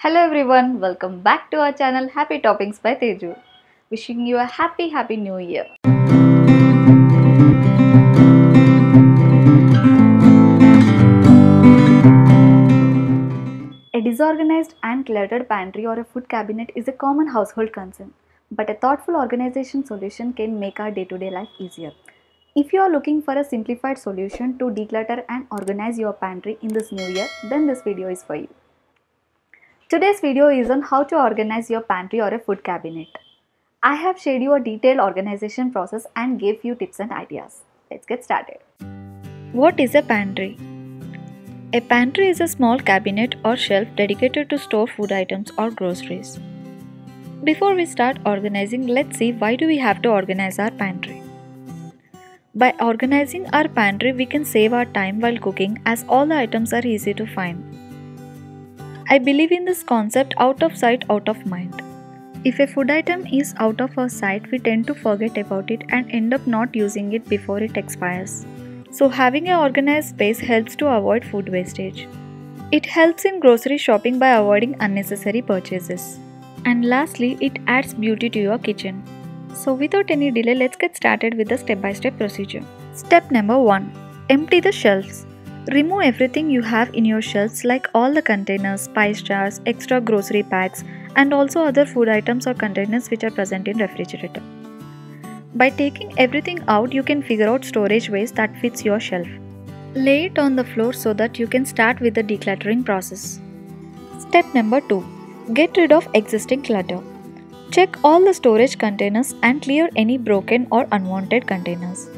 Hello everyone, welcome back to our channel Happy Toppings by Teju. Wishing you a happy new year. A disorganized and cluttered pantry or a food cabinet is a common household concern, but a thoughtful organization solution can make our day-to-day life easier. If you are looking for a simplified solution to declutter and organize your pantry in this new year, then this video is for you. Today's video is on how to organize your pantry or a food cabinet. I have shared you a detailed organization process and gave you tips and ideas. Let's get started. What is a pantry? A pantry is a small cabinet or shelf dedicated to store food items or groceries. Before we start organizing, let's see why do we have to organize our pantry. By organizing our pantry, we can save our time while cooking as all the items are easy to find. I believe in this concept out of sight, out of mind. If a food item is out of our sight, we tend to forget about it and end up not using it before it expires. So having an organized space helps to avoid food wastage. It helps in grocery shopping by avoiding unnecessary purchases. And lastly, it adds beauty to your kitchen. So without any delay, let's get started with the step-by-step procedure. Step number 1. Empty the shelves. Remove everything you have in your shelves like all the containers, spice jars, extra grocery bags, and also other food items or containers which are present in refrigerator. By taking everything out, you can figure out storage ways that fits your shelf. Lay it on the floor so that you can start with the decluttering process. Step number 2. Get rid of existing clutter. Check all the storage containers and clear any broken or unwanted containers.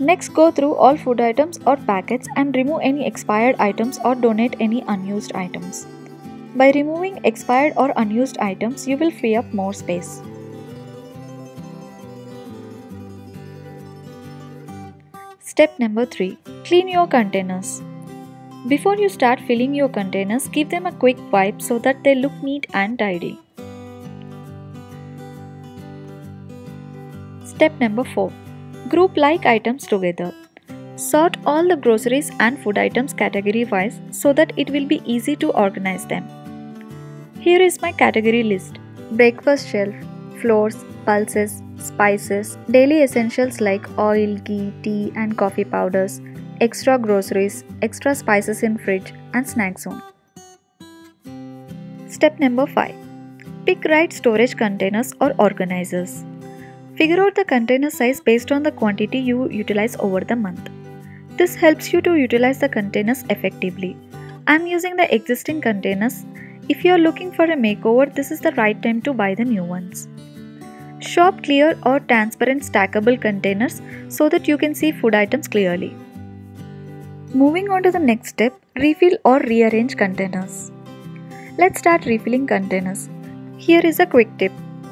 Next, go through all food items or packets and remove any expired items or donate any unused items. By removing expired or unused items, you will free up more space. Step number 3. Clean your containers. Before you start filling your containers, give them a quick wipe so that they look neat and tidy. Step number 4. Group like items together. Sort all the groceries and food items category wise so that it will be easy to organize them. Here is my category list. Breakfast shelf, flours, pulses, spices, daily essentials like oil, ghee, tea and coffee powders, extra groceries, extra spices in fridge and snack zone. Step number 5. Pick right storage containers or organizers. Figure out the container size based on the quantity you utilize over the month. This helps you to utilize the containers effectively. I am using the existing containers. If you are looking for a makeover, this is the right time to buy the new ones. Shop clear or transparent stackable containers so that you can see food items clearly. Moving on to the next step, refill or rearrange containers. Let's start refilling containers. Here is a quick tip.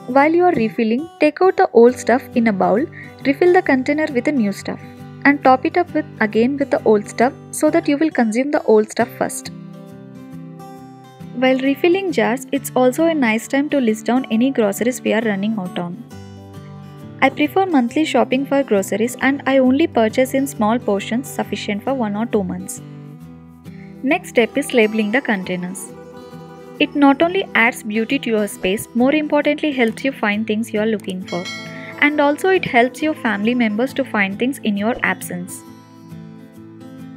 While you are refilling, take out the old stuff in a bowl, refill the container with the new stuff, and top it up again with the old stuff so that you will consume the old stuff first. While refilling jars, it's also a nice time to list down any groceries we are running out on. I prefer monthly shopping for groceries and I only purchase in small portions sufficient for 1 or 2 months. Next step is labeling the containers. It not only adds beauty to your space, more importantly helps you find things you are looking for. And also it helps your family members to find things in your absence.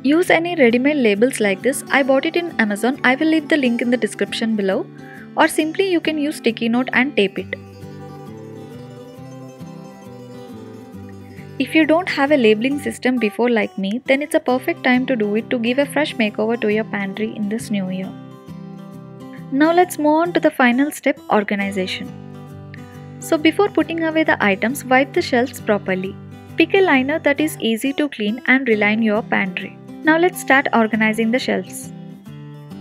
Use any ready-made labels like this. I bought it in Amazon. I will leave the link in the description below. Or simply you can use sticky note and tape it. If you don't have a labeling system before like me, then it's a perfect time to do it to give a fresh makeover to your pantry in this new year. Now let's move on to the final step, organization. So before putting away the items, wipe the shelves properly. Pick a liner that is easy to clean and reline your pantry. Now let's start organizing the shelves.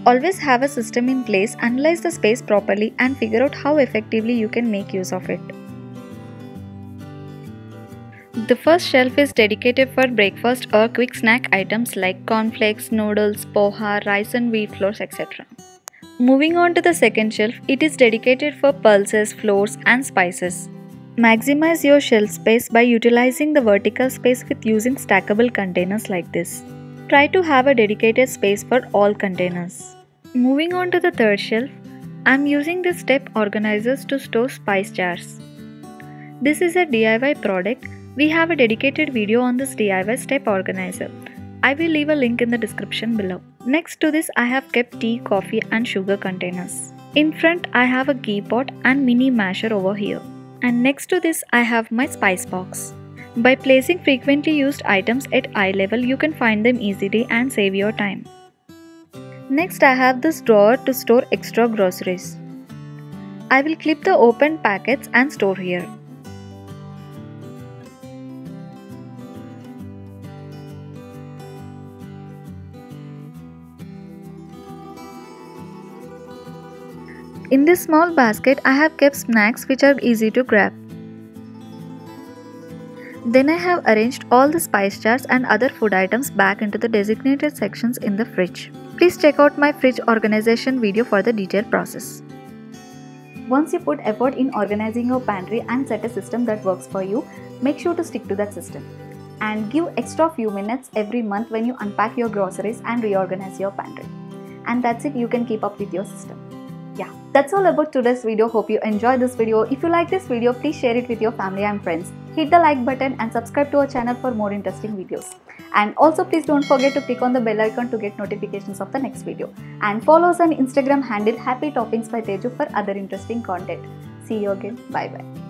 Always have a system in place, analyze the space properly and figure out how effectively you can make use of it. The first shelf is dedicated for breakfast or quick snack items like cornflakes, noodles, poha, rice and wheat flours, etc. Moving on to the second shelf, it is dedicated for pulses, flours and spices. Maximize your shelf space by utilizing the vertical space with using stackable containers like this. Try to have a dedicated space for all containers. Moving on to the third shelf, I'm using the step organizers to store spice jars. This is a DIY product. We have a dedicated video on this DIY step organizer. I will leave a link in the description below. Next to this, I have kept tea, coffee and sugar containers. In front, I have a ghee pot and mini masher over here. And next to this, I have my spice box. By placing frequently used items at eye level, you can find them easily and save your time. Next, I have this drawer to store extra groceries. I will clip the open packets and store here. In this small basket, I have kept snacks which are easy to grab. Then I have arranged all the spice jars and other food items back into the designated sections in the fridge. Please check out my fridge organization video for the detailed process. Once you put effort in organizing your pantry and set a system that works for you, make sure to stick to that system. And give extra few minutes every month when you unpack your groceries and reorganize your pantry. And that's it, you can keep up with your system. Yeah, that's all about today's video. Hope you enjoyed this video. If you like this video, please share it with your family and friends. Hit the like button and subscribe to our channel for more interesting videos. And also please don't forget to click on the bell icon to get notifications of the next video. And follow us on Instagram handle Happy Toppings by Teju for other interesting content. See you again. Bye bye.